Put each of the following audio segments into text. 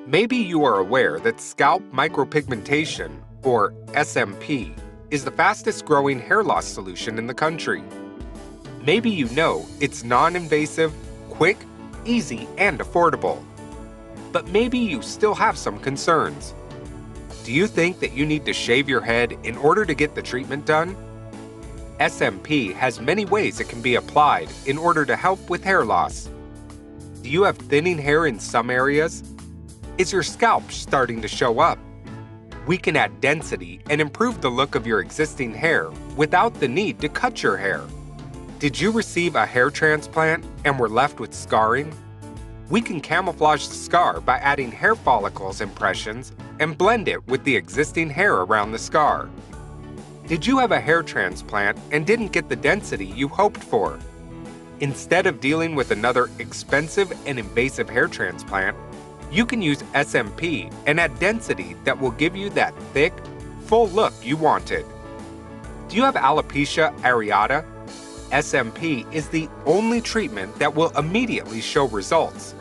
Maybe you are aware that scalp micropigmentation, or SMP, is the fastest growing hair loss solution in the country. Maybe you know it's non-invasive, quick, easy, and affordable. But maybe you still have some concerns. Do you think that you need to shave your head in order to get the treatment done? SMP has many ways it can be applied in order to help with hair loss. Do you have thinning hair in some areas? Is your scalp starting to show up? We can add density and improve the look of your existing hair without the need to cut your hair. Did you receive a hair transplant and were left with scarring? We can camouflage the scar by adding hair follicles impressions and blend it with the existing hair around the scar. Did you have a hair transplant and didn't get the density you hoped for? Instead of dealing with another expensive and invasive hair transplant, you can use SMP and add density that will give you that thick, full look you wanted. Do you have alopecia areata? SMP is the only treatment that will immediately show results,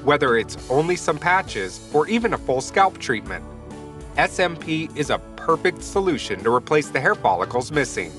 whether it's only some patches or even a full scalp treatment. SMP is a perfect solution to replace the hair follicles missing.